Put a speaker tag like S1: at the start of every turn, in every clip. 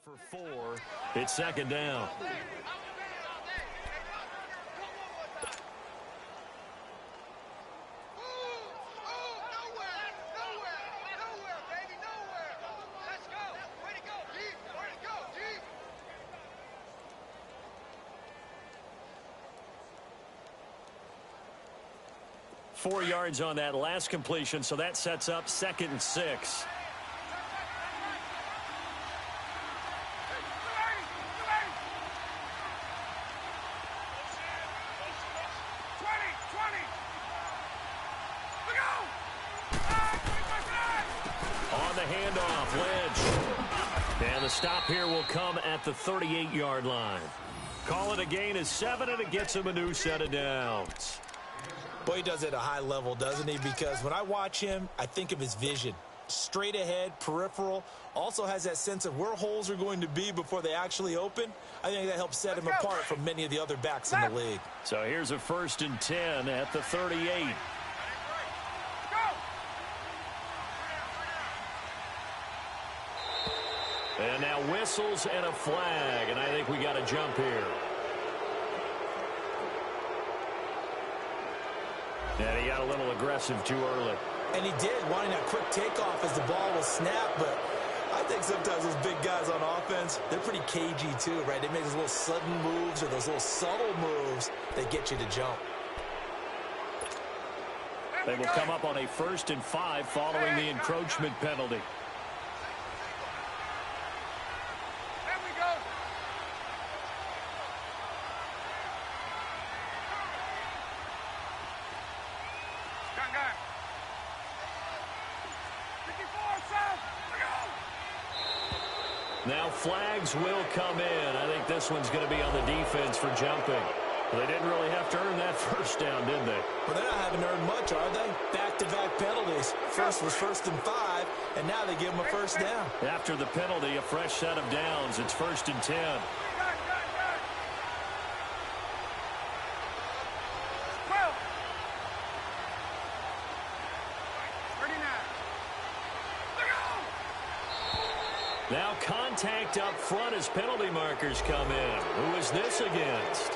S1: For 4, it's second down.
S2: Baby, nowhere. Let's go. Way to go, G. Way to go, G.
S1: 4 yards on that last completion, so that sets up 2nd and 6. On the handoff, Lynch. And the stop here will come at the 38-yard line. Call it a gain of 7, and it gets him a new set of downs.
S3: Boy, he does it at a high level, doesn't he? Because when I watch him, I think of his vision. Straight ahead, peripheral, also has that sense of where holes are going to be before they actually open. I think that helps set him apart from many of the other backs in the league.
S1: So here's a 1st and 10 at the 38. And now whistles and a flag, and I think we got a jump here. And he got a little aggressive too early.
S3: And he did, wanting that quick takeoff as the ball was snapped, but I think sometimes those big guys on offense, they're pretty cagey too, right? They make those little sudden moves or those little subtle moves that get you to jump.
S1: They will come up on a 1st and 5 following the encroachment penalty. Now flags will come in. I think this one's going to be on the defense for jumping. Well, they didn't really have to earn that 1st down, did they?
S3: Well, they're not having earned much, are they? Back-to-back penalties. First was 1st and 5, and now they give them a 1st down.
S1: After the penalty, a fresh set of downs. It's 1st and 10. Now contact up front as penalty markers come in. Who is this against?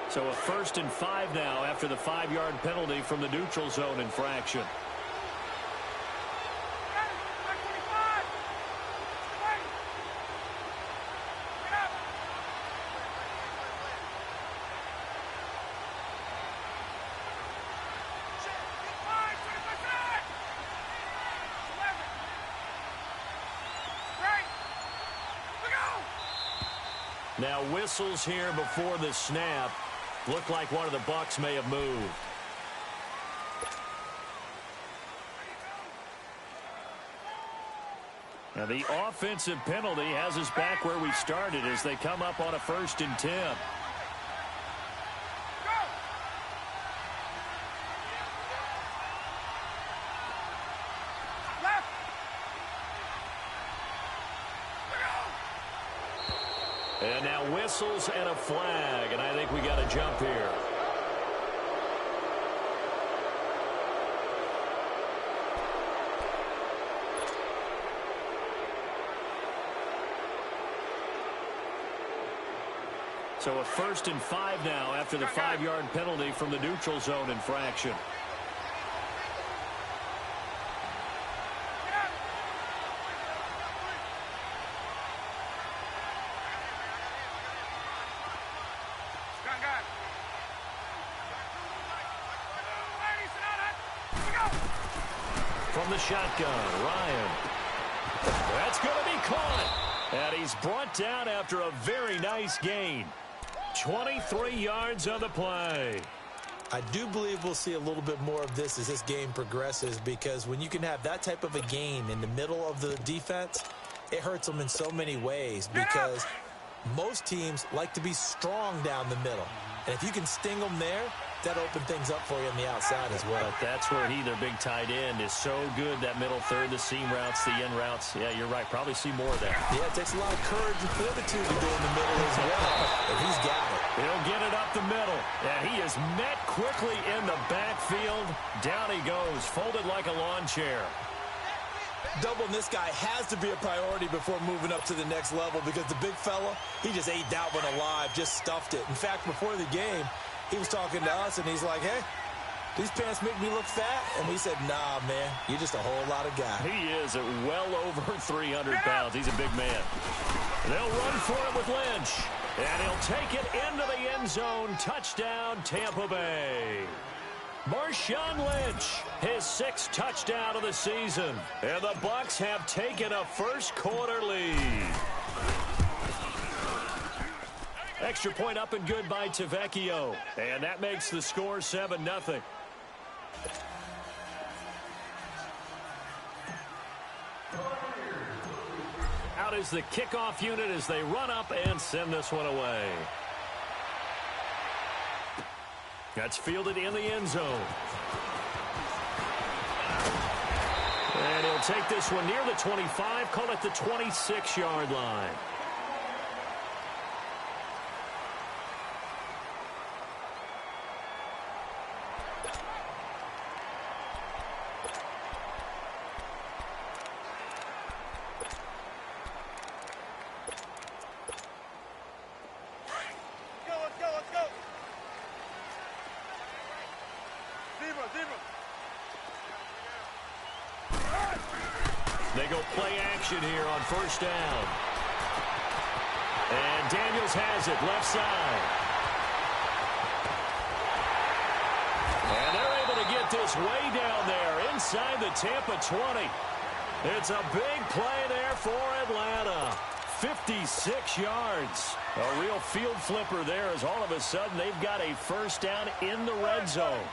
S1: So a 1st and 5 now after the 5-yard penalty from the neutral zone infraction. Now whistles here before the snap. Looked like one of the Bucs may have moved. Now the offensive penalty has us back where we started as they come up on a 1st and 10. And now whistles and a flag, and I think we got a jump here. So a 1st and 5 now after the 5-yard penalty from the neutral zone infraction. From the shotgun, Ryan. That's going to be caught. And he's brought down after a very nice gain. 23 yards on the play.
S3: I do believe we'll see a little bit more of this as this game progresses, because when you can have that type of a gain in the middle of the defense, it hurts them in so many ways, because most teams like to be strong down the middle. And if you can sting them there, that open things up for you on the outside as well.
S1: But that's where their big tight end, is so good, that middle third, the seam routes, the end routes. Yeah, you're right. Probably see more of that.
S3: Yeah, it takes a lot of courage and fortitude to go in the middle as well, and he's got it.
S1: He'll get it up the middle, and he is met quickly in the backfield. Down he goes, folded like a lawn chair.
S3: Doubling this guy has to be a priority before moving up to the next level because the big fella, he just ate that one alive, just stuffed it. In fact, before the game, he was talking to us, and he's like, hey, these pants make me look fat. And we said, nah, man, you're just a whole lot of guy.
S1: He is at well over 300 pounds. He's a big man. They'll run for it with Lynch. And he'll take it into the end zone. Touchdown, Tampa Bay. Marshawn Lynch, his 6th touchdown of the season. And the Bucs have taken a first-quarter lead. Extra point up and good by Tavecchio. And that makes the score 7-0. Out is the kickoff unit as they run up and send this one away. That's fielded in the end zone. And he'll take this one near the 25, call it the 26-yard line. They go play action here on first down. And Daniels has it left side. And they're able to get this way down there inside the Tampa 20. It's a big play there for Atlanta. 56 yards. A real field flipper there as all of a sudden they've got a first down in the red zone.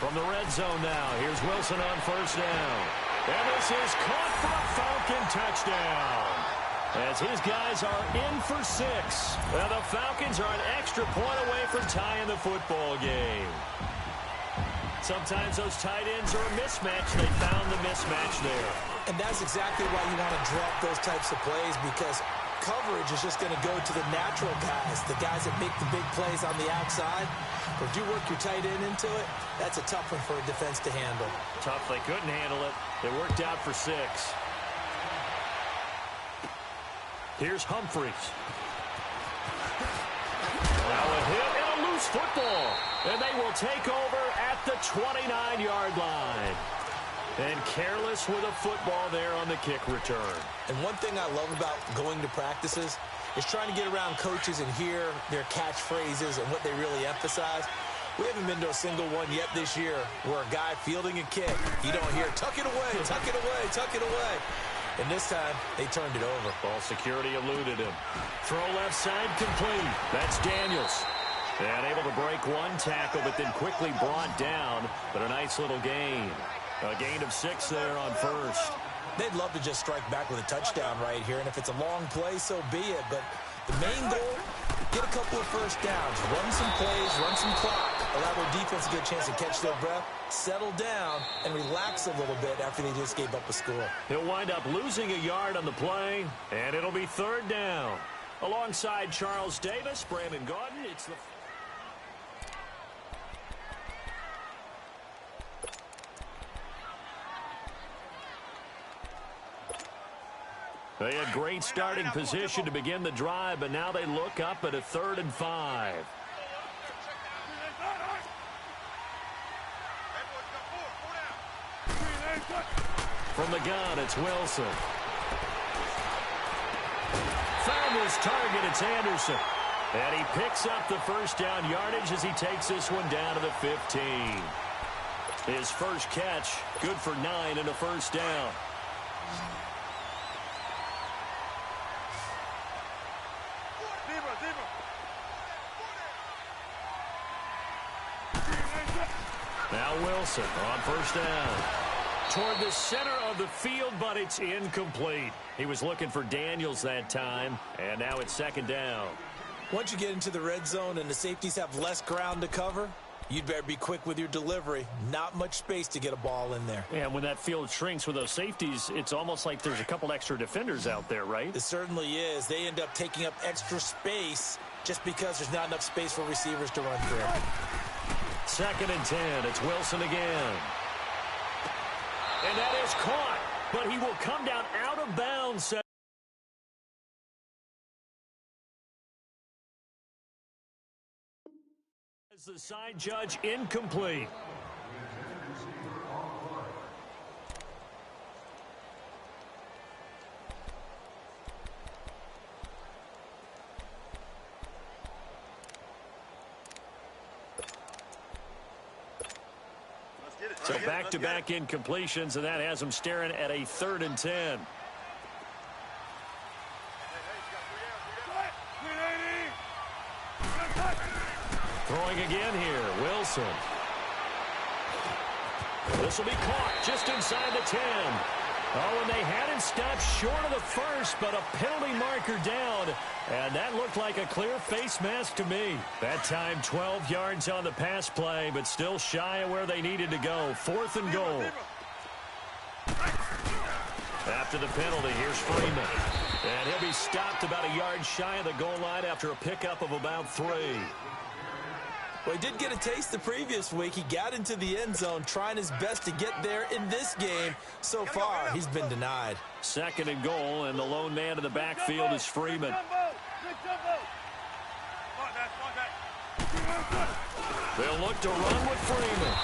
S1: From the red zone now, here's Wilson on first down. And this is caught for a Falcon touchdown. As his guys are in for 6. Well, the Falcons are an extra point away from tying the football game. Sometimes those tight ends are a mismatch. They found the mismatch there.
S3: And that's exactly why you want to drop those types of plays because coverage is just going to go to the natural guys, the guys that make the big plays on the outside. Or if you work your tight end into it, that's a tough one for a defense to handle.
S1: Tough. They couldn't handle it. It worked out for 6. Here's Humphries. Now a hit and a loose football. And they will take over at the 29-yard line. And careless with a football there on the kick return.
S3: And one thing I love about going to practices is trying to get around coaches and hear their catchphrases and what they really emphasize. We haven't been to a single one yet this year where a guy fielding a kick, you don't hear, tuck it away, tuck it away, tuck it away. And this time, they turned it over.
S1: Ball security eluded him. Throw left side complete. That's Daniels. And able to break one tackle, but then quickly brought down. But a nice little gain. A gain of 6 there on first.
S3: They'd love to just strike back with a touchdown right here, and if it's a long play, so be it. But the main goal, get a couple of first downs, run some plays, run some clock, allow their defense a good chance to catch their breath, settle down, and relax a little bit after they just gave up a score.
S1: He'll wind up losing a yard on the play, and it'll be 3rd down. Alongside Charles Davis, Brandon Gaudin, it's the... They had great starting position to begin the drive, but now they look up at a 3rd and 5. From the gun, it's Wilson. Found his target, it's Anderson. And he picks up the first down yardage as he takes this one down to the 15. His first catch, good for 9 and a first down. Now Wilson on first down. Toward the center of the field, but it's incomplete. He was looking for Daniels that time, and now it's 2nd down.
S3: Once you get into the red zone and the safeties have less ground to cover, You'd better be quick with your delivery. Not much space to get a ball in there.
S1: And when that field shrinks with those safeties, it's almost like there's a couple extra defenders out there, right?
S3: It certainly is. They end up taking up extra space just because there's not enough space for receivers to run through.
S1: 2nd and 10. It's Wilson again. And that is caught, but he will come down out of bounds. As the side judge, incomplete. So back-to-back incompletions, and that has him staring at a 3rd and 10. Throwing again here, Wilson. This will be caught just inside the 10. Oh, and they had it stopped short of the first, but a penalty marker down. And that looked like a clear face mask to me. That time 12 yards on the pass play, but still shy of where they needed to go. 4th and goal. After the penalty, here's Freeman. And he'll be stopped about a yard shy of the goal line after a pickup of about 3.
S3: Well, he did get a taste the previous week. He got into the end zone trying his best to get there in this game. So far, he's been denied.
S1: 2nd and goal, and the lone man in the backfield is Freeman. They'll look to run with Freeman.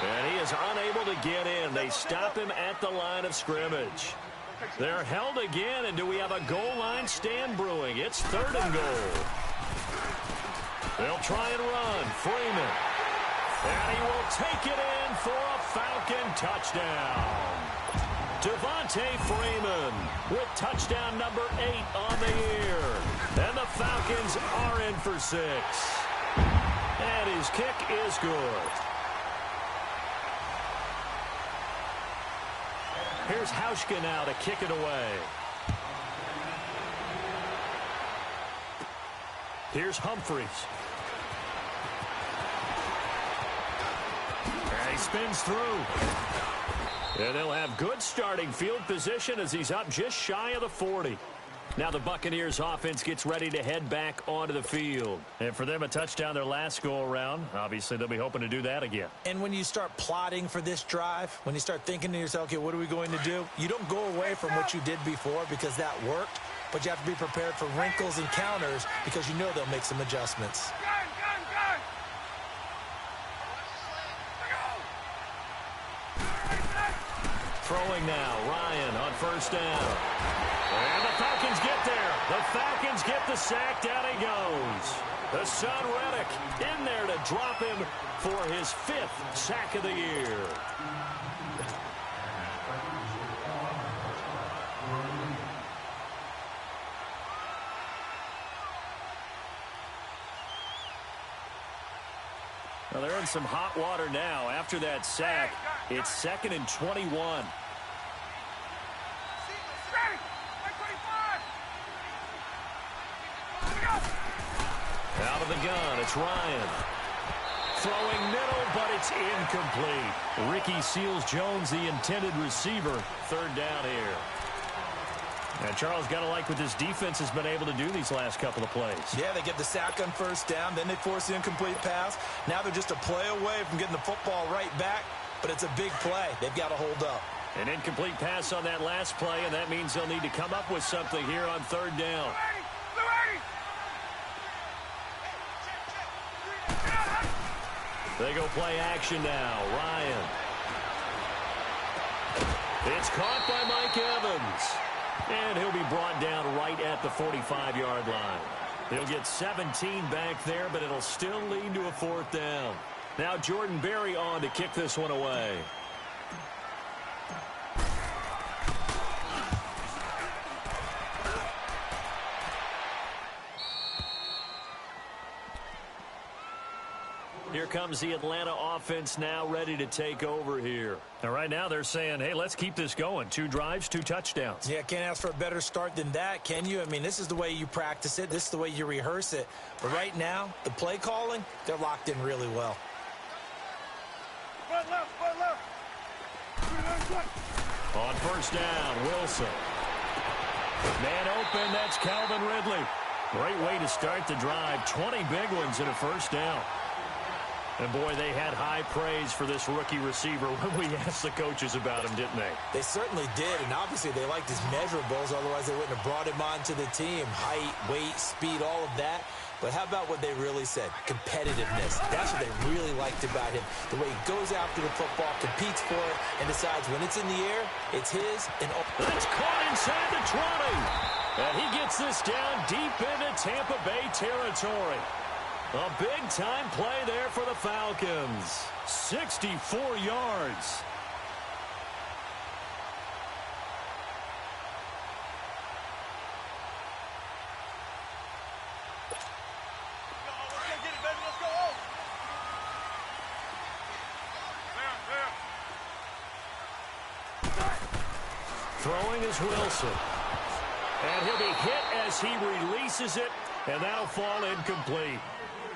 S1: And he is unable to get in. They stop him at the line of scrimmage. They're held again, and do we have a goal line stand brewing? It's 3rd and goal. They'll try and run. Freeman. And he will take it in for a Falcon touchdown. Devontae Freeman with touchdown number 8 on the year. And the Falcons are in for 6. And his kick is good. Here's Hauschka now to kick it away. Here's Humphries. And he spins through. And they'll have good starting field position as he's up just shy of the 40. Now the Buccaneers offense gets ready to head back onto the field. And for them, a touchdown their last go-around. Obviously, they'll be hoping to do that again.
S3: And when you start plotting for this drive, when you start thinking to yourself, okay, what are we going to do? You don't go away from what you did before because that worked, but you have to be prepared for wrinkles and counters because you know they'll make some adjustments.
S1: Throwing now, Ryan on 1st down. And the Falcons get there. The Falcons get the sack. Down he goes. The son Reddick in there to drop him for his 5th sack of the year. Well, they're in some hot water now. After that sack, it's 2nd and 21. Out of the gun, it's Ryan. Throwing middle, but it's incomplete. Ricky Seals-Jones, the intended receiver. 3rd down here. And Charles, got to like what this defense has been able to do these last couple of plays.
S3: Yeah, they get the sack on 1st down, then they force the incomplete pass. Now they're just a play away from getting the football right back, but it's a big play. They've got to hold up.
S1: An incomplete pass on that last play, and that means they'll need to come up with something here on 3rd down. They go play action now. Ryan. It's caught by Mike Evans. And he'll be brought down right at the 45-yard line. He'll get 17 back there, but it'll still lead to a 4th down. Now Jordan Berry on to kick this one away. Here comes the Atlanta offense now ready to take over here. And right now they're saying, hey, let's keep this going. 2 drives, 2 touchdowns.
S3: Yeah, can't ask for a better start than that, can you? I mean, this is the way you practice it. This is the way you rehearse it. But right now, the play calling, they're locked in really well.
S1: On first down, Wilson. Man open, that's Calvin Ridley. Great way to start the drive. 20 big ones and a first down. And, boy, they had high praise for this rookie receiver when we asked the coaches about him, didn't they?
S3: They certainly did, and obviously they liked his measurables. Otherwise, they wouldn't have brought him onto the team. Height, weight, speed, all of that. But how about what they really said? Competitiveness. That's what they really liked about him. The way he goes after the football, competes for it, and decides when it's in the air, it's his. And
S1: that's caught inside the 20. And he gets this down deep into Tampa Bay territory. A big-time play there for the Falcons. 64 yards. Throwing is Wilson. And he'll be hit as he releases it, and that'll fall incomplete.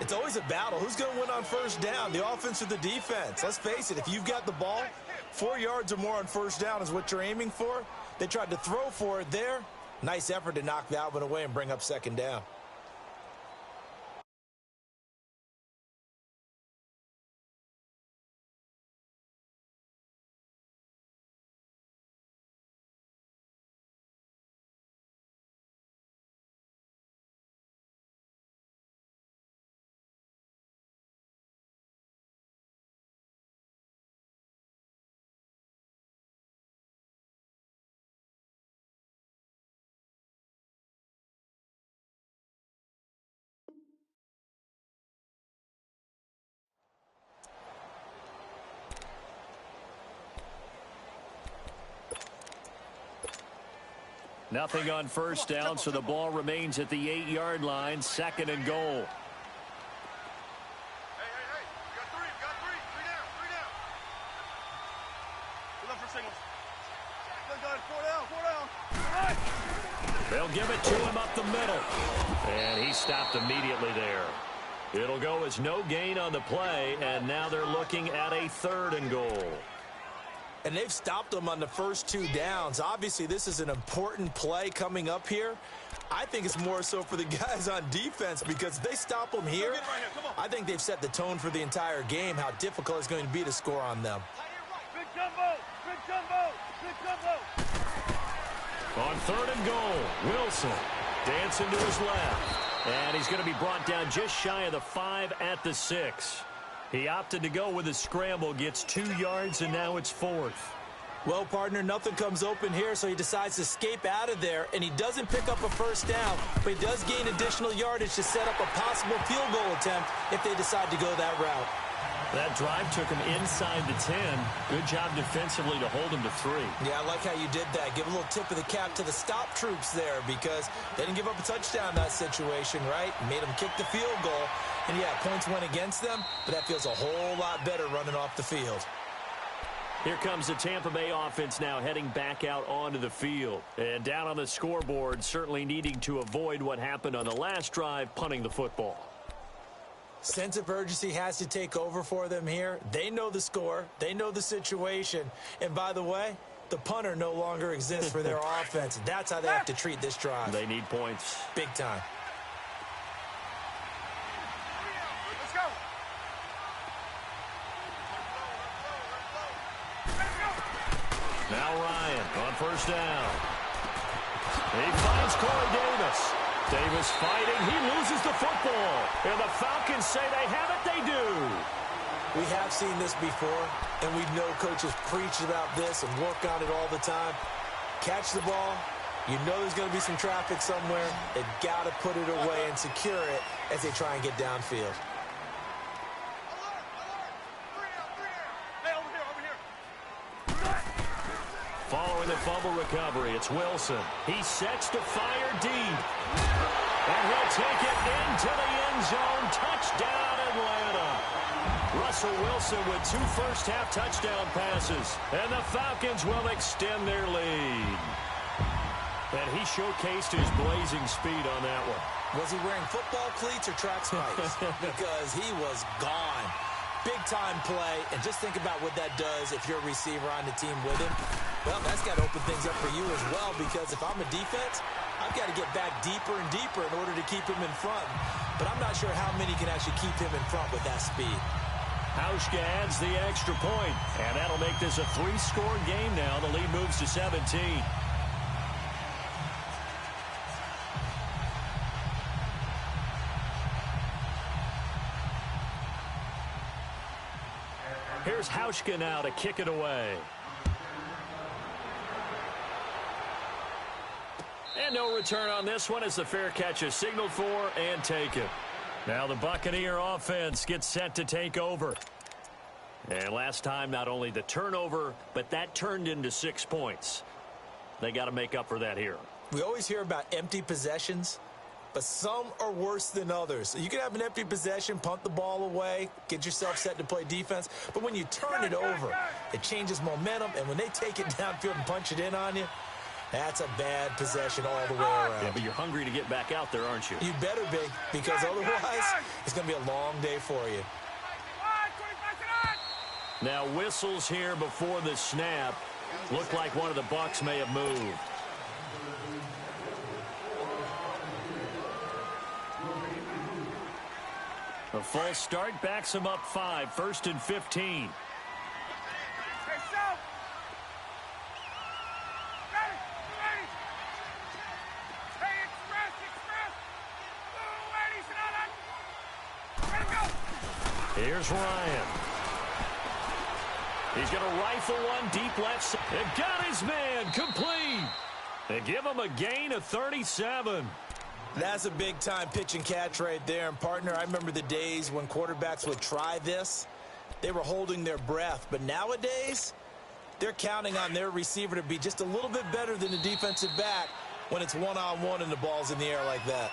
S3: It's always a battle. Who's going to win on first down, the offense or the defense? Let's face it, if you've got the ball, 4 yards or more on first down is what you're aiming for. They tried to throw for it there. Nice effort to knock that one away and bring up second down.
S1: Nothing on first down, so the ball remains at the 8-yard line, second and goal.
S2: Hey, you got three. Three down. Good luck for singles. Good, 4 down.
S1: They'll give it to him up the middle. And he stopped immediately there. It'll go as no gain on the play, and now they're looking at a third and goal.
S3: And they've stopped them on the first 2 downs. Obviously, this is an important play coming up here. I think it's more so for the guys on defense because if they stop them here, I think they've set the tone for the entire game, how difficult it's going to be to score on them.
S2: Big jumbo.
S1: On third and goal, Wilson dancing to his left. And he's going to be brought down just shy of the 5 at the 6. He opted to go with a scramble, gets 2 yards, and now it's 4th.
S3: Well, partner, nothing comes open here, so he decides to escape out of there, and he doesn't pick up a first down, but he does gain additional yardage to set up a possible field goal attempt if they decide to go that route.
S1: That drive took him inside the 10. Good job defensively to hold him to 3.
S3: Yeah, I like how you did that. Give a little tip of the cap to the stop troops there because they didn't give up a touchdown in that situation, right? Made them kick the field goal. And, yeah, points went against them, but that feels a whole lot better running off the field.
S1: Here comes the Tampa Bay offense now heading back out onto the field. And down on the scoreboard, certainly needing to avoid what happened on the last drive, punting the football.
S3: Sense of urgency has to take over for them here. They know the score. They know the situation. And by the way, the punter no longer exists for their offense. That's how they have to treat this drive.
S1: They need points.
S3: Big time.
S2: Let's go.
S1: Now Ryan on first down. He finds Corey Davis. Davis fighting. He loses the football. And the Falcons say they have it. They do.
S3: We have seen this before, and we know coaches preach about this and work on it all the time. Catch the ball. You know there's going to be some traffic somewhere. They've got to put it away and secure it as they try and get downfield.
S1: Following the fumble recovery, it's Wilson. He sets to fire deep. And he'll take it into the end zone. Touchdown, Atlanta. Russell Wilson with 2 first-half touchdown passes. And the Falcons will extend their lead. And he showcased his blazing speed on that one.
S3: Was he wearing football cleats or track spikes? Because he was gone. big-time play, and just think about what that does if you're a receiver on the team with him. Well, that's got to open things up for you as well, because if I'm a defense, I've got to get back deeper and deeper in order to keep him in front. But I'm not sure how many can actually keep him in front with that speed.
S1: Hauschka adds the extra point, and that'll make this a 3-score game now. The lead moves to 17. Here's Hauschka now to kick it away. And no return on this one as the fair catch is signaled for and taken. Now the Buccaneer offense gets set to take over. And last time, not only the turnover, but that turned into 6 points. They got to make up for that here.
S3: We always hear about empty possessions, but some are worse than others. You can have an empty possession, punt the ball away, get yourself set to play defense. But when you turn it over, it changes momentum. And when they take it downfield and punch it in on you, that's a bad possession all the way around.
S1: Yeah, but you're hungry to get back out there, aren't you?
S3: You better be, because otherwise it's going to be a long day for you.
S1: Now whistles here before the snap. Looked like one of the Bucs may have moved. A false start backs him up 5, 1st and 15. Here's Ryan. He's going to rifle one deep left side. And got his man complete. They give him a gain of 37.
S3: That's a big-time pitch and catch right there. And, partner, I remember the days when quarterbacks would try this. They were holding their breath. But nowadays, they're counting on their receiver to be just a little bit better than the defensive back when it's one-on-one and the ball's in the air like that.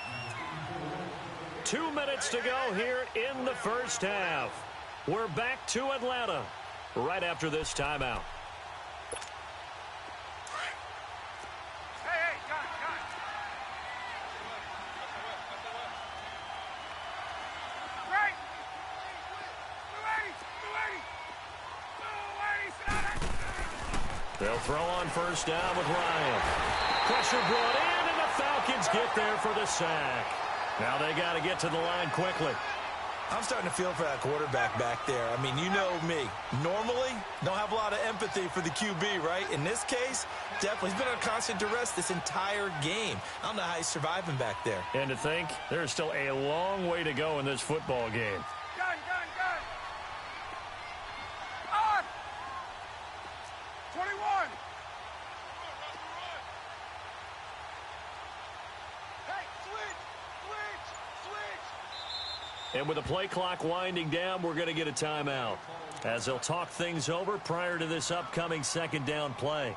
S1: 2 minutes to go here in the first half. We're back to Atlanta right after this timeout.
S2: Hey, got. Right. 280.
S1: They'll throw on first down with Ryan. Pressure brought in, and the Falcons get there for the sack. Now they got to get to the line quickly.
S3: I'm starting to feel for that quarterback back there. I mean, you know me. Normally, don't have a lot of empathy for the QB, right? In this case, definitely. He's been on constant duress this entire game. I don't know how he's surviving back there.
S1: And to think, there's still a long way to go in this football game.
S2: Gun. On. 21. Hey, switch.
S1: And with the play clock winding down, we're going to get a timeout as they'll talk things over prior to this upcoming second down play.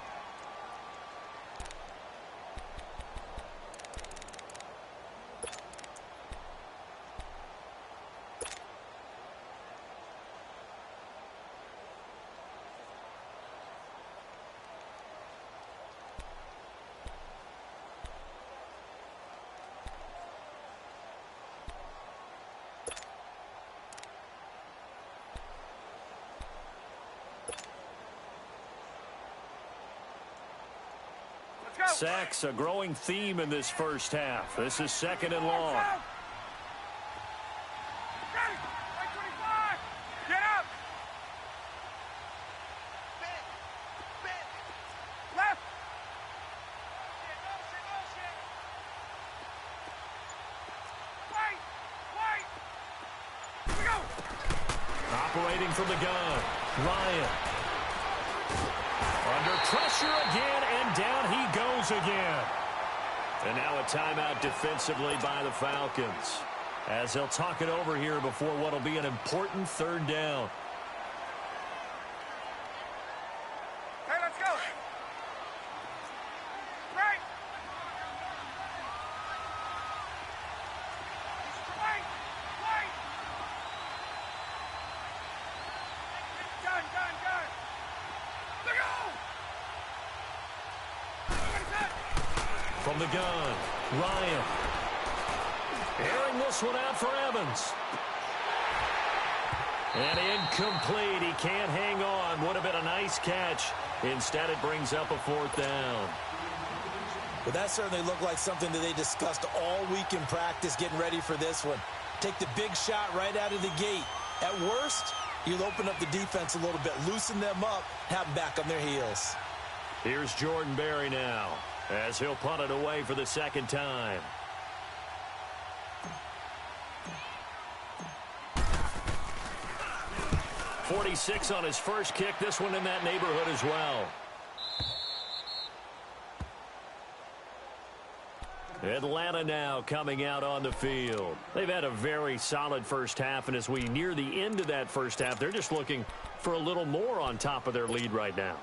S1: Sacks, a growing theme in this first half. This is 2nd and long.
S2: Ready. 25. Get up. Left. Wait. Here we go.
S1: Operating from the gun, Ryan. Under pressure again, and down he goes again. And now a timeout defensively by the Falcons, as they'll talk it over here before what will be an important 3rd down.
S2: Hey, let's go. Right. Wait. Gun. Let go.
S1: From the gun, Ryan. Airing this one out for Evans. And incomplete. He can't hang on. Would have been a nice catch. Instead, it brings up a 4th down.
S3: Well, that certainly looked like something that they discussed all week in practice getting ready for this one. Take the big shot right out of the gate. At worst, you'll open up the defense a little bit, loosen them up, have them back on their heels.
S1: Here's Jordan Berry now as he'll punt it away for the 2nd time. .46 on his first kick. This one in that neighborhood as well. Atlanta now coming out on the field. They've had a very solid first half, and as we near the end of that first half, they're just looking for a little more on top of their lead right now.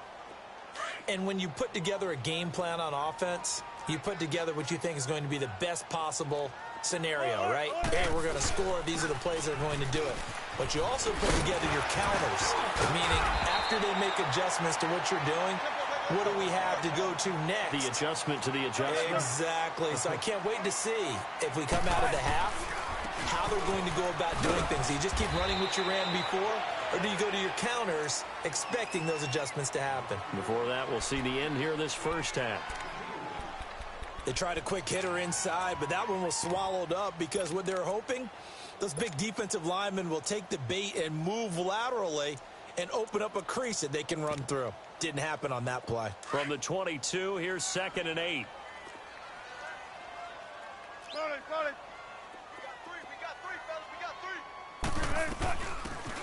S3: And when you put together a game plan on offense, you put together what you think is going to be the best possible scenario, right? Hey, we're going to score. These are the plays that are going to do it. But you also put together your counters, meaning after they make adjustments to what you're doing, what do we have to go to next?
S1: The adjustment to the adjustment.
S3: Exactly. So I can't wait to see if we come out of the half, how they're going to go about doing things. Do you just keep running what you ran before, or do you go to your counters expecting those adjustments to happen?
S1: Before that, we'll see the end here this first half.
S3: They tried a quick hitter inside, but that one was swallowed up because what they're hoping, those big defensive linemen will take the bait and move laterally and open up a crease that they can run through. Didn't happen on that play.
S1: From the 22, here's 2nd and 8.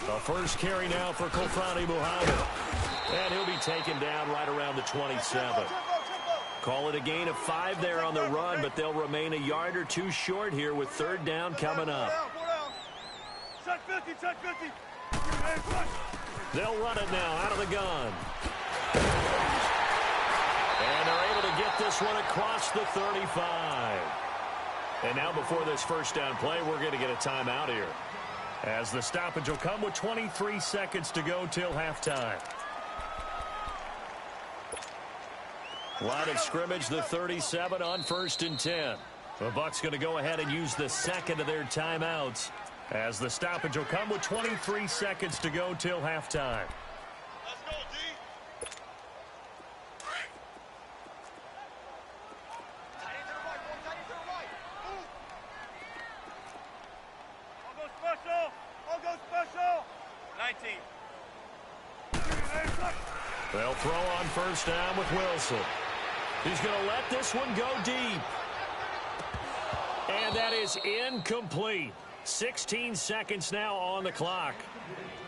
S1: The first carry now for Kofani Muhammad. And he'll be taken down right around the 27. Call it a gain of 5 there on the run, but they'll remain a yard or 2 short here with 3rd down coming up.
S2: Check 50, check 50.
S1: They'll run it now out of the gun. And they're able to get this one across the 35. And now before this first down play, we're going to get a timeout here, as the stoppage will come with 23 seconds to go till halftime. Line of scrimmage, the 37 on 1st and 10. The Bucs going to go ahead and use the 2nd of their timeouts, as the stoppage will come with 23 seconds to go till halftime.
S2: Let's go, D. Tight end to the right, boy. Tight end to the right. Move. I'll go special. I'll go special. 19.
S1: They'll throw on 1st down with Wilson. He's going to let this one go deep. And that is incomplete. 16 seconds now on the clock.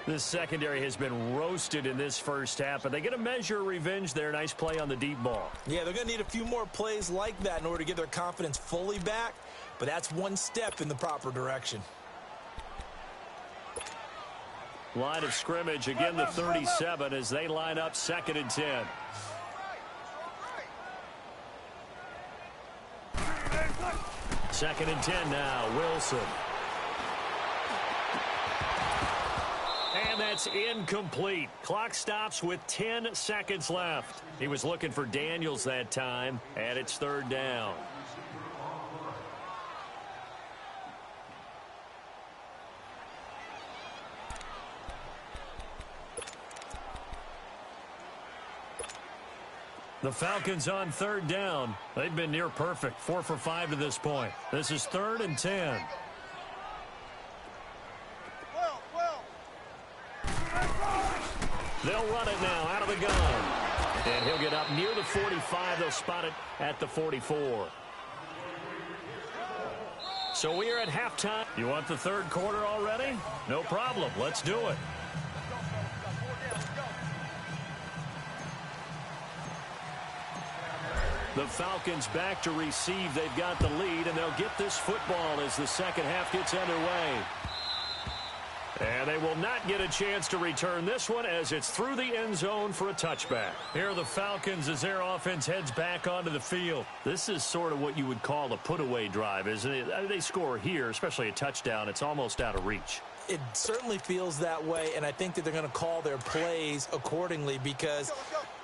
S1: This secondary has been roasted in this first half, but they get a measure of revenge there. Nice play on the deep ball.
S3: Yeah, they're going to need a few more plays like that in order to get their confidence fully back, but that's one step in the proper direction.
S1: Line of scrimmage, again the 37 as they line up 2nd and 10. Second and 10 now, Wilson. And that's incomplete. Clock stops with 10 seconds left. He was looking for Daniels that time, and it's 3rd down. The Falcons on 3rd down. They've been near perfect, 4 for 5 to this point. This is 3rd and 10. They'll run it now out of the gun. And he'll get up near the 45. They'll spot it at the 44. So we are at halftime. You want the 3rd quarter already? No problem. Let's do it. The Falcons back to receive. They've got the lead, and they'll get this football as the second half gets underway. And they will not get a chance to return this one as it's through the end zone for a touchback. Here are the Falcons as their offense heads back onto the field. This is sort of what you would call a put-away drive, isn't it? They score here, especially a touchdown. It's almost out of reach.
S3: It certainly feels that way, and I think that they're going to call their plays accordingly, because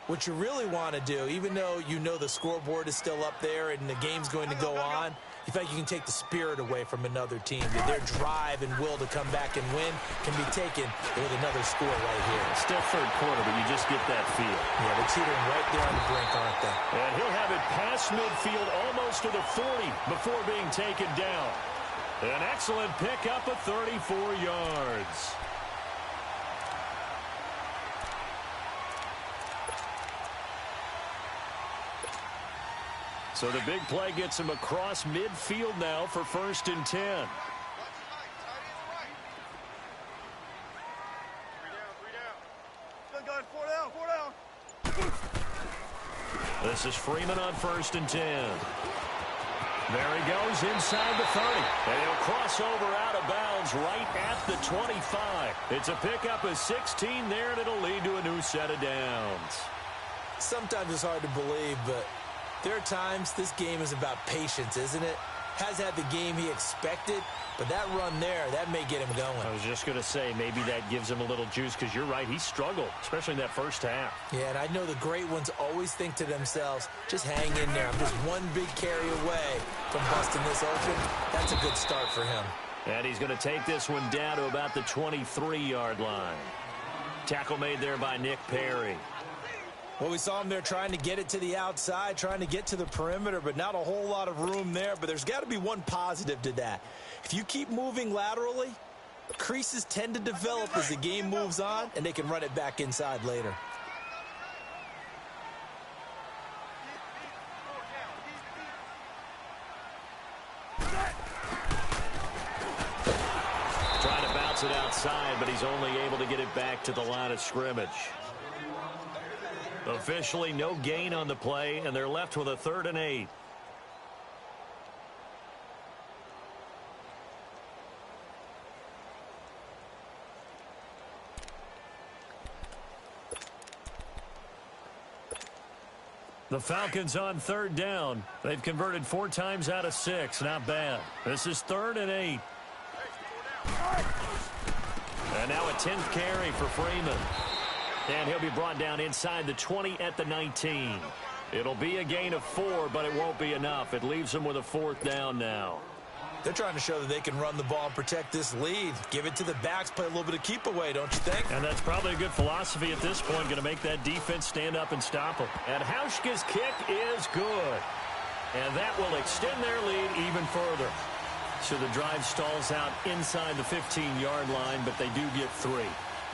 S3: what you really want to do, even though you know the scoreboard is still up there and the game's going to go on, you feel like you can take the spirit away from another team. Their drive and will to come back and win can be taken with another score right here.
S1: Still third quarter, but you just get that feel.
S3: Yeah, they're teetering right there on the brink, aren't they?
S1: And he'll have it past midfield almost to the 40 before being taken down. An excellent pickup of 34 yards. So the big play gets him across midfield now for 1st and 10. This is Freeman on 1st and 10. There he goes inside the 30. And he'll cross over out of bounds right at the 25. It's a pickup of 16 there, and it'll lead to a new set of downs.
S3: Sometimes it's hard to believe, but there are times this game is about patience, isn't it? Has had the game he expected, but that run there, that may get him going.
S1: I was just going to say, maybe that gives him a little juice, because you're right, he struggled, especially in that first half.
S3: Yeah, and I know the great ones always think to themselves, just hang in there. I'm just one big carry away from busting this open. That's a good start for him.
S1: And he's going to take this one down to about the 23-yard line. Tackle made there by Nick Perry.
S3: Well, we saw him there trying to get it to the outside, trying to get to the perimeter, but not a whole lot of room there. But there's got to be one positive to that. If you keep moving laterally, creases tend to develop as the game moves on, and they can run it back inside later.
S1: Trying to bounce it outside, but he's only able to get it back to the line of scrimmage. Officially no gain on the play, and they're left with a 3rd and 8. The Falcons on 3rd down. They've converted 4 times out of 6. Not bad. This is 3rd and 8. And now a 10th carry for Freeman. And he'll be brought down inside the 20 at the 19. It'll be a gain of 4, but it won't be enough. It leaves them with a 4th down now.
S3: They're trying to show that they can run the ball and protect this lead. Give it to the backs, play a little bit of keep away, don't you think?
S1: And that's probably a good philosophy at this point, going to make that defense stand up and stop them. And Hauschka's kick is good. And that will extend their lead even further. So the drive stalls out inside the 15-yard line, but they do get 3.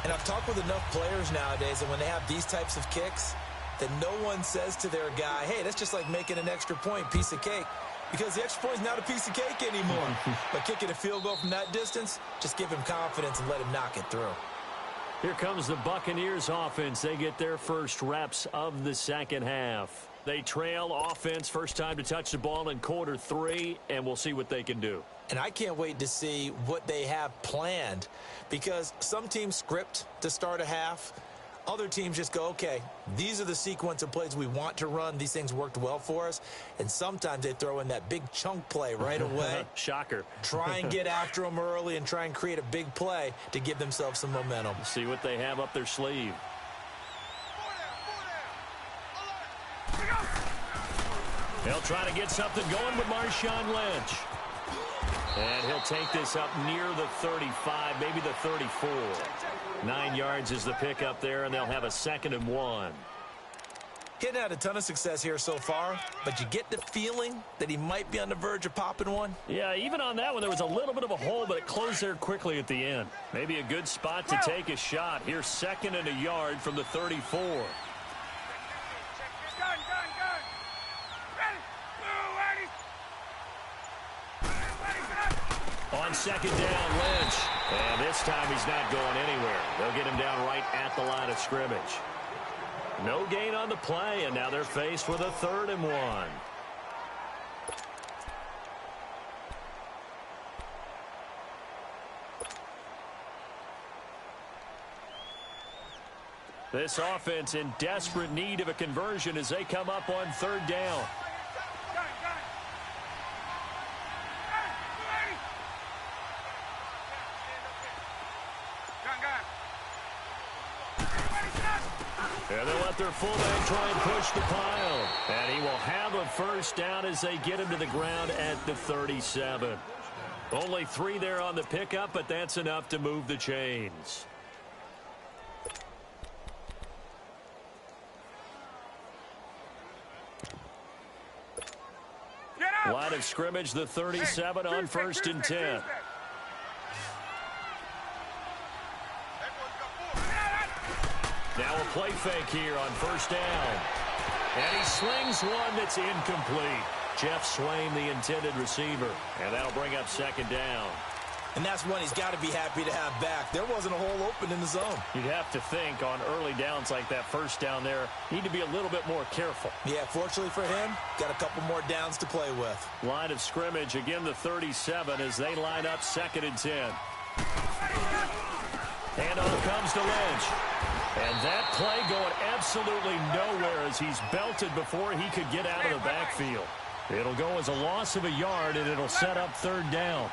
S3: And I've talked with enough players nowadays that when they have these types of kicks, that no one says to their guy, hey, that's just like making an extra point, piece of cake. Because the extra point is not a piece of cake anymore. But kicking a field goal from that distance, just give him confidence and let him knock it through.
S1: Here comes the Buccaneers offense. They get their first reps of the second half. They trail offense, first time to touch the ball in quarter 3, and we'll see what they can do.
S3: And I can't wait to see what they have planned, because some teams script to start a half. Other teams just go, okay, these are the sequence of plays we want to run. These things worked well for us. And sometimes they throw in that big chunk play right away.
S1: Shocker.
S3: Try and get after them early and try and create a big play to give themselves some momentum.
S1: See what they have up their sleeve. They'll try to get something going with Marshawn Lynch. And he'll take this up near the 35, maybe the 34. 9 yards is the pickup there, and they'll have a 2nd and 1.
S3: He hadn't had a ton of success here so far, but you get the feeling that he might be on the verge of popping one.
S1: Yeah, even on that one, there was a little bit of a hole, but it closed there quickly at the end. Maybe a good spot to take a shot. Here's 2nd and a yard from the 34. On 2nd down, Lynch. And this time he's not going anywhere. They'll get him down right at the line of scrimmage. No gain on the play, and now they're faced with a 3rd and 1. This offense in desperate need of a conversion as they come up on 3rd down. And they let their fullback try and push the pile. And he will have a first down as they get him to the ground at the 37. Only 3 there on the pickup, but that's enough to move the chains. Line of scrimmage, the 37 on 1st and 10. Now a play fake here on 1st down. And he slings one that's incomplete. Jeff Swain, the intended receiver. And that'll bring up 2nd down.
S3: And that's one he's got to be happy to have back. There wasn't a hole open in the zone.
S1: You'd have to think on early downs like that 1st down there, need to be a little bit more careful.
S3: Yeah, fortunately for him, got a couple more downs to play with.
S1: Line of scrimmage, again the 37 as they line up 2nd and 10. And on comes to Lynch. And that play going absolutely nowhere as he's belted before he could get out of the backfield. It'll go as a loss of a yard, and it'll set up 3rd down.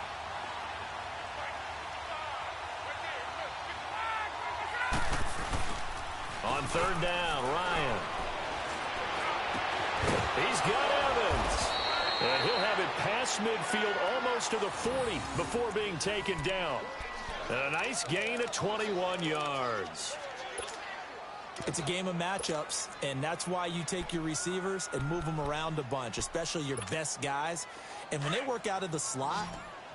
S1: On 3rd down, Ryan. He's got Evans. And he'll have it past midfield almost to the 40 before being taken down. And a nice gain of 21 yards.
S3: It's a game of matchups, and that's why you take your receivers and move them around a bunch, especially your best guys. And when they work out of the slot,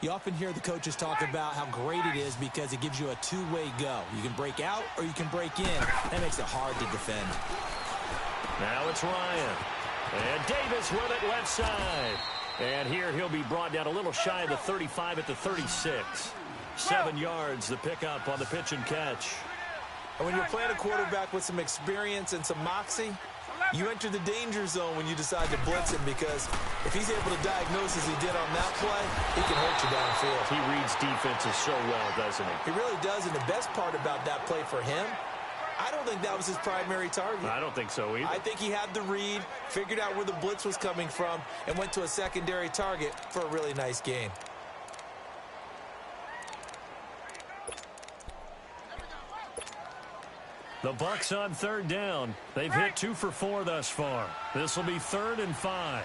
S3: you often hear the coaches talk about how great it is because it gives you a two-way go. You can break out or you can break in. That makes it hard to defend.
S1: Now it's Ryan. And Davis with it left side. And here he'll be brought down a little shy of the 35 at the 36. 7 yards, the pickup on the pitch and catch.
S3: And when you're playing a quarterback with some experience and some moxie, you enter the danger zone when you decide to blitz him, because if he's able to diagnose as he did on that play, he can hurt you downfield.
S1: He reads defenses so well, doesn't he?
S3: He really does, and the best part about that play for him, I don't think that was his primary target.
S1: I don't think so either.
S3: I think he had the read, figured out where the blitz was coming from, and went to a secondary target for a really nice gain.
S1: The Bucs on 3rd down. They've hit 2 for 4 thus far. This will be 3rd and 5.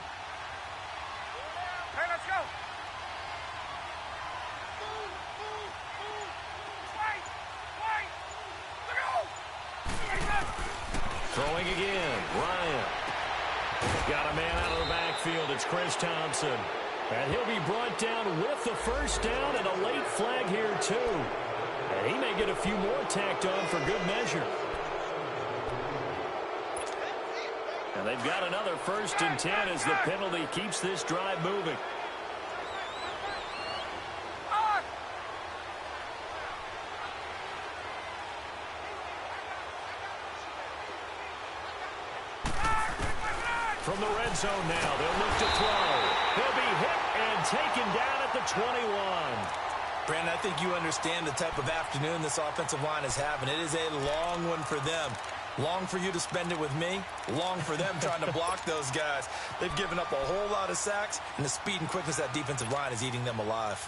S2: Hey, let's go.
S1: Throwing again. Ryan. Got a man out of the backfield. It's Chris Thompson. And he'll be brought down with the 1st down and a late flag here too. And he may get a few more tacked on for good measure. And they've got another 1st and 10 as the penalty keeps this drive moving. From the red zone now, they'll look to throw. He'll be hit and taken down at the 21.
S3: Brandon, I think you understand the type of afternoon this offensive line is having. It is a long one for them. Long for you to spend it with me. Long for them trying to block those guys. They've given up a whole lot of sacks, and the speed and quickness of that defensive line is eating them alive.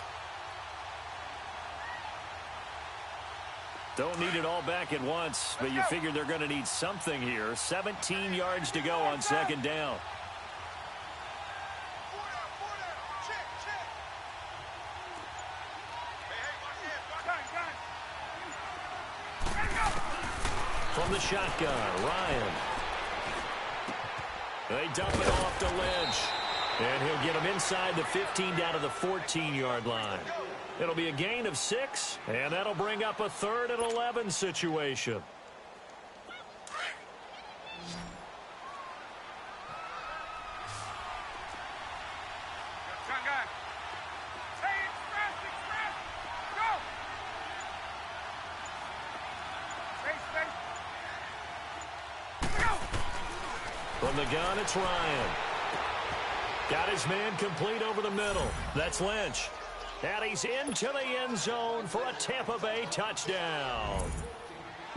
S1: Don't need it all back at once, but you figure they're going to need something here. 17 yards to go on 2nd down. From the shotgun, Ryan. They dump it off to Lynch. And he'll get him inside the 15 down to the 14-yard line. It'll be a gain of 6, and that'll bring up a 3rd and 11 situation. From the gun, it's Ryan. Got his man complete over the middle. That's Lynch. And he's into the end zone for a Tampa Bay touchdown.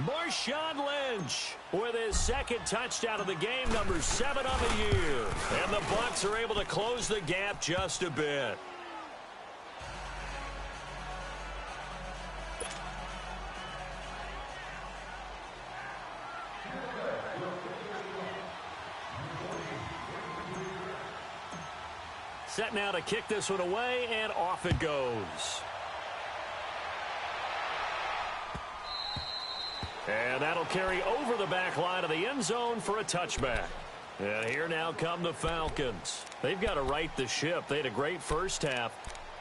S1: Marshawn Lynch with his 2nd touchdown of the game, number 7 of the year. And the Bucs are able to close the gap just a bit. Set now to kick this one away, and off it goes. And that'll carry over the back line of the end zone for a touchback. And here now come the Falcons. They've got to right the ship. They had a great first half,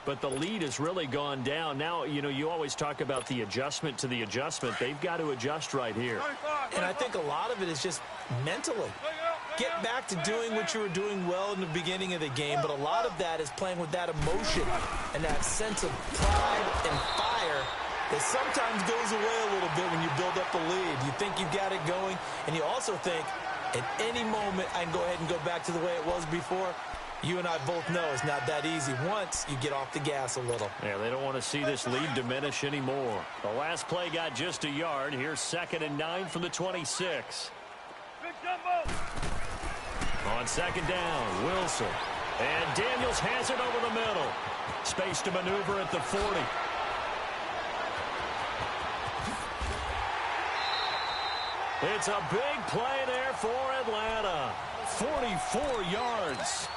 S1: but the lead has really gone down. Now, you know, you always talk about the adjustment to the adjustment. They've got to adjust right here.
S3: And I think a lot of it is just mentally. Get back to doing what you were doing well in the beginning of the game, but a lot of that is playing with that emotion and that sense of pride and fire that sometimes goes away a little bit when you build up a lead. You think you've got it going, and you also think at any moment I can go ahead and go back to the way it was before. You and I both know it's not that easy once you get off the gas a little.
S1: Yeah, they don't want to see this lead diminish anymore. The last play got just a yard. Here's 2nd and 9 from the 26. On 2nd down, Wilson. And Daniels has it over the middle. Space to maneuver at the 40. It's a big play there for Atlanta. 44 yards.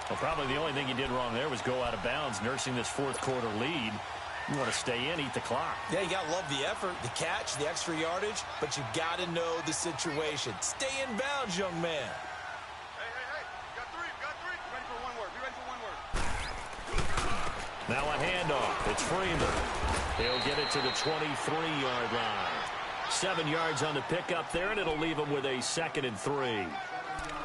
S1: Well, probably the only thing he did wrong there was go out of bounds, nursing this fourth quarter lead. You want to stay in, eat the clock.
S3: Yeah, you got to love the effort, the catch, the extra yardage, but you got to know the situation. Stay in bounds, young man.
S2: Hey. You got three. Be ready for one word.
S1: Now a handoff. It's Freeman. He'll get it to the 23-yard line. 7 yards on the pickup there, and it'll leave him with a 2nd and 3.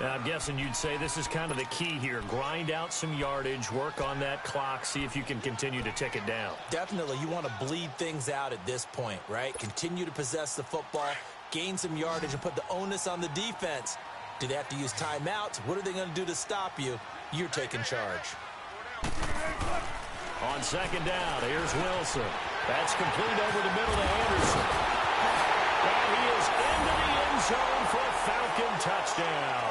S1: I'm guessing you'd say this is kind of the key here. Grind out some yardage, work on that clock, see if you can continue to tick it down.
S3: Definitely, you want to bleed things out at this point, right? Continue to possess the football, gain some yardage, and put the onus on the defense. Do they have to use timeouts? What are they going to do to stop you? You're taking charge.
S1: On 2nd down, here's Wilson. That's complete over the middle to Anderson. And he is into the end zone for a Falcon touchdown.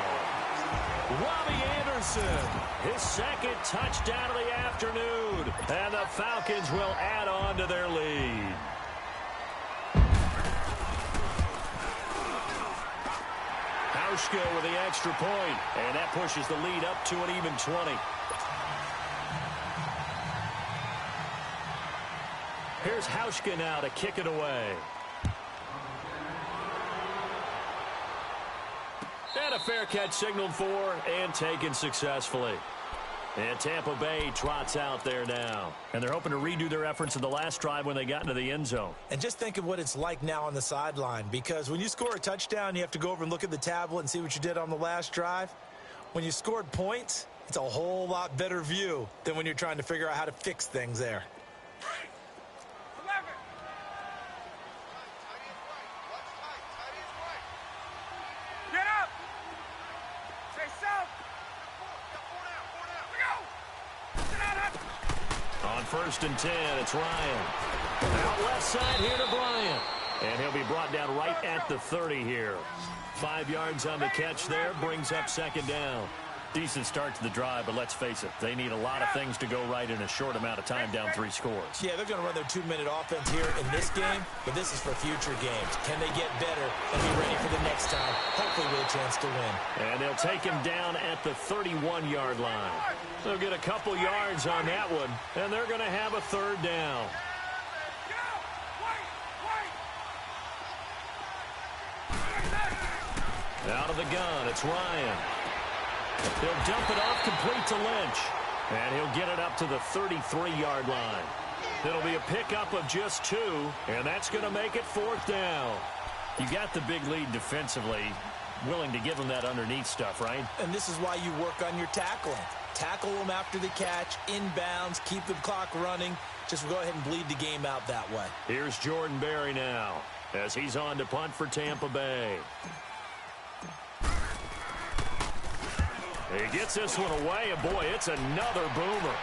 S1: Robbie Anderson, his 2nd touchdown of the afternoon. And the Falcons will add on to their lead. Hauschka with the extra point, and that pushes the lead up to an even 20. Here's Hauschka now to kick it away. And a fair catch signaled for and taken successfully. And Tampa Bay trots out there now. And they're hoping to redo their efforts in the last drive when they got into the end zone.
S3: And just think of what it's like now on the sideline, because when you score a touchdown, you have to go over and look at the tablet and see what you did on the last drive. When you scored points, it's a whole lot better view than when you're trying to figure out how to fix things there.
S1: On 1st and 10, it's Ryan. Out left side here to Bryant. And he'll be brought down right at the 30 here. 5 yards on the catch there, brings up 2nd down. Decent start to the drive, but let's face it, they need a lot of things to go right in a short amount of time, down 3 scores.
S3: Yeah, they're going to run their 2-minute offense here in this game, but this is for future games. Can they get better and be ready for the next time, hopefully with a chance to win?
S1: And they'll take him down at the 31-yard line. They'll get a couple yards on that one, and they're going to have a 3rd down. Out of the gun, it's Ryan. He'll dump it off complete to Lynch. And he'll get it up to the 33-yard line. It'll be a pickup of just 2, and that's going to make it 4th down. You got the big lead defensively, willing to give them that underneath stuff, right?
S3: And this is why you work on your tackling. Tackle them after the catch, inbounds, keep the clock running. Just go ahead and bleed the game out that way.
S1: Here's Jordan Berry now as he's on to punt for Tampa Bay. He gets this one away, and boy, it's another boomer.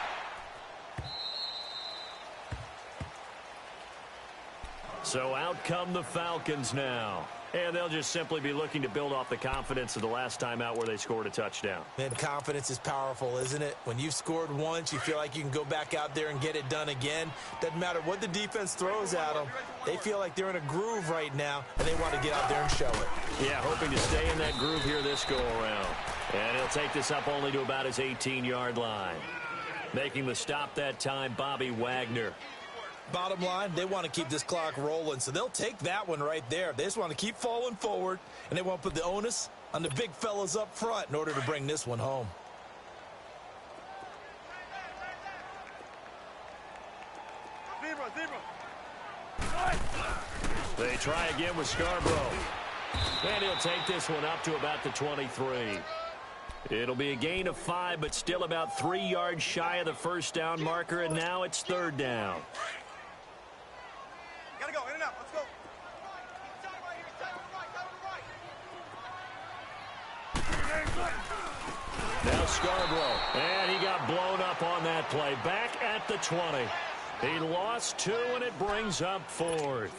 S1: So out come the Falcons now. And they'll just simply be looking to build off the confidence of the last time out where they scored a touchdown.
S3: Man, confidence is powerful, isn't it? When you've scored once, you feel like you can go back out there and get it done again. Doesn't matter what the defense throws at them. They feel like they're in a groove right now, and they want to get out there and show it.
S1: Yeah, hoping to stay in that groove here this go-around. And he'll take this up only to about his 18-yard line. Making the stop that time, Bobby Wagner.
S3: Bottom line, they want to keep this clock rolling, so they'll take that one right there. They just want to keep falling forward, and they want to put the onus on the big fellas up front in order to bring this one home.
S1: They try again with Scarborough. And he'll take this one up to about the 23. It'll be a gain of 5, but still about 3 yards shy of the first down marker, and now it's third down.
S2: Gotta go, in and out, let's go.
S1: Now Scarborough, and he got blown up on that play. Back at the 20. He lost 2, and it brings up 4th.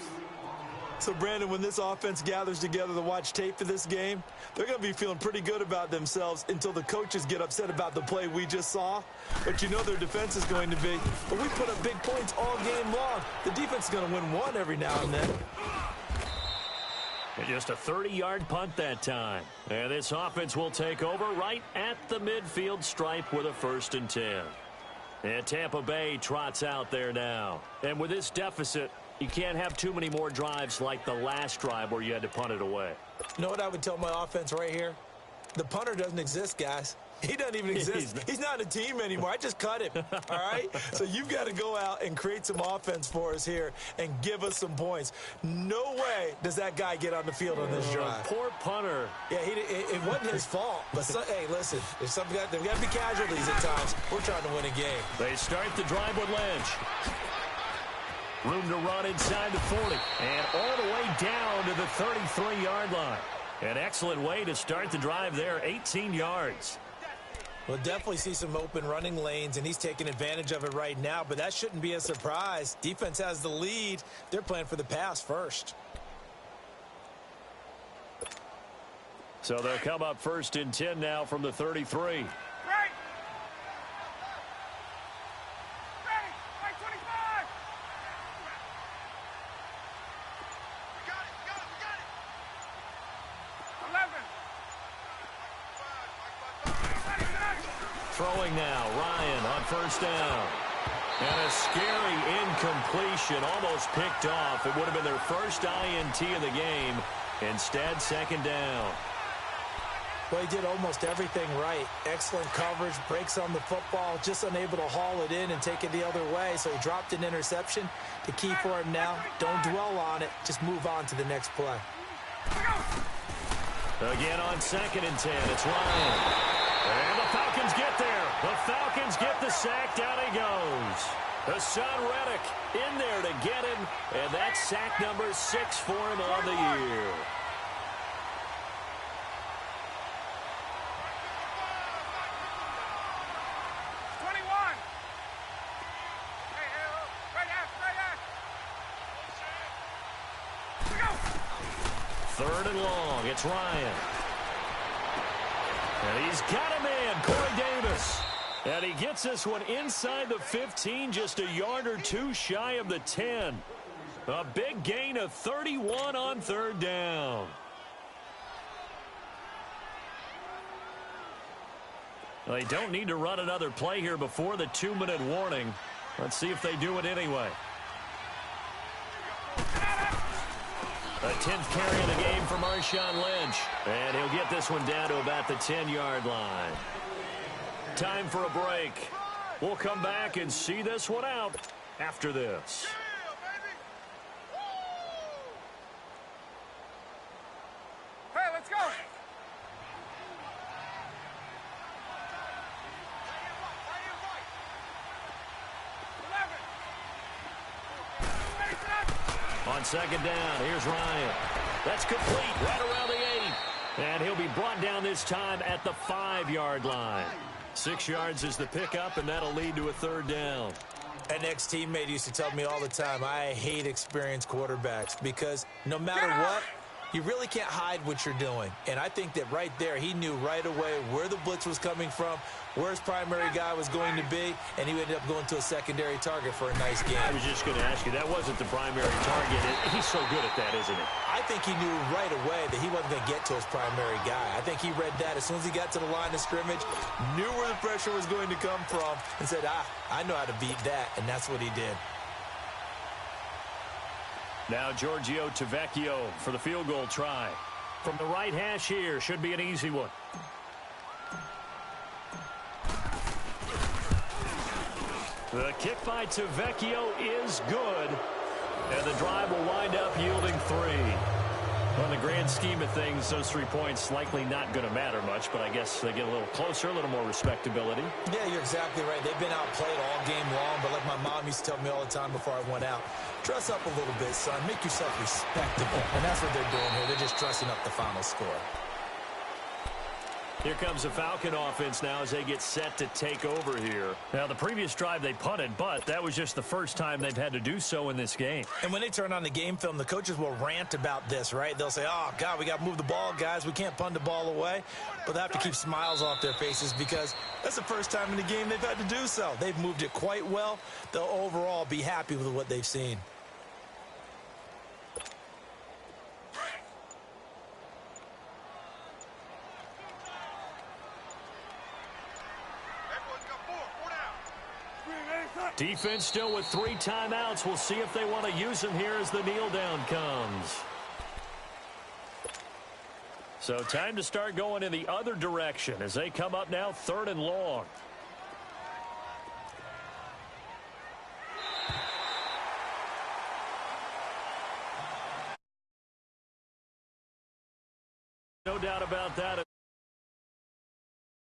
S3: So, Brandon, when this offense gathers together to watch tape for this game, they're going to be feeling pretty good about themselves until the coaches get upset about the play we just saw. But you know their defense is going to be, but we put up big points all game long. The defense is going to win one every now and then.
S1: And just a 30-yard punt that time. And this offense will take over right at the midfield stripe with a 1st and 10. And Tampa Bay trots out there now. And with this deficit, you can't have too many more drives like the last drive where you had to punt it away.
S3: You know what I would tell my offense right here? The punter doesn't exist, guys. He doesn't even exist. He's not a team anymore. I just cut him, all right? So you've got to go out and create some offense for us here and give us some points. No way does that guy get on the field on this drive.
S1: Poor punter.
S3: Yeah, it wasn't his fault. But, hey, listen, there's got to be casualties at times. We're trying to win a game.
S1: They start the drive with Lynch. Room to run inside the 40. And all the way down to the 33-yard line. An excellent way to start the drive there, 18 yards.
S3: We'll definitely see some open running lanes, and he's taking advantage of it right now, but that shouldn't be a surprise. Defense has the lead. They're playing for the pass first.
S1: So they'll come up 1st and 10 now from the 33. Throwing now, Ryan on 1st down. And a scary incompletion, almost picked off. It would have been their first INT of the game. Instead, 2nd down.
S3: Well, he did almost everything right. Excellent coverage, breaks on the football, just unable to haul it in and take it the other way. So he dropped an interception. The key for him now, don't dwell on it. Just move on to the next play.
S1: Again on 2nd and 10, it's Ryan. And the Falcons get there. The Falcons get the sack. Down he goes. Hassan Reddick in there to get him. And that's sack number 6 for him on the year. Third and long. It's Ryan. And he's got a man, Corey Davis. And he gets this one inside the 15, just a yard or 2 shy of the 10. A big gain of 31 on 3rd down. Well, they don't need to run another play here before the 2-minute warning. Let's see if they do it anyway. A 10th carry of the game for Marshawn Lynch. And he'll get this one down to about the 10-yard line. Time for a break. We'll come back and see this one out after this.
S2: Hey, let's go.
S1: On 2nd down, here's Ryan. That's complete right around the 8. And he'll be brought down this time at the 5-yard line. 6 yards is the pickup, and that'll lead to a 3rd down.
S3: An ex-teammate used to tell me all the time, I hate experienced quarterbacks because no matter what, You really can't hide what you're doing. And I think that right there, he knew right away where the blitz was coming from, where his primary guy was going to be, and he ended up going to a secondary target for a nice game.
S1: I was just going to ask you, that wasn't the primary target. He's so good at that, isn't he?
S3: I think he knew right away that he wasn't going to get to his primary guy. I think he read that as soon as he got to the line of scrimmage, knew where the pressure was going to come from, and said, I know how to beat that, and that's what he did.
S1: Now Giorgio Tavecchio for the field goal try. From the right hash here, should be an easy one. The kick by Tavecchio is good. And the drive will wind up yielding 3. On the grand scheme of things, those 3 points likely not going to matter much, but I guess they get a little closer, a little more respectability.
S3: Yeah, you're exactly right. They've been outplayed all game long, but like my mom used to tell me all the time before I went out, dress up a little bit, son. Make yourself respectable. And that's what they're doing here. They're just dressing up the final score.
S1: Here comes the Falcon offense now as they get set to take over here. Now, the previous drive they punted, but that was just the first time they've had to do so in this game.
S3: And when they turn on the game film, the coaches will rant about this, right? They'll say, oh, God, we got to move the ball, guys. We can't punt the ball away. But they have to keep smiles off their faces because that's the first time in the game they've had to do so. They've moved it quite well. They'll overall be happy with what they've seen.
S1: Defense still with 3 timeouts. We'll see if they want to use them here as the kneel down comes. So time to start going in the other direction as they come up now 3rd and long. No doubt about that.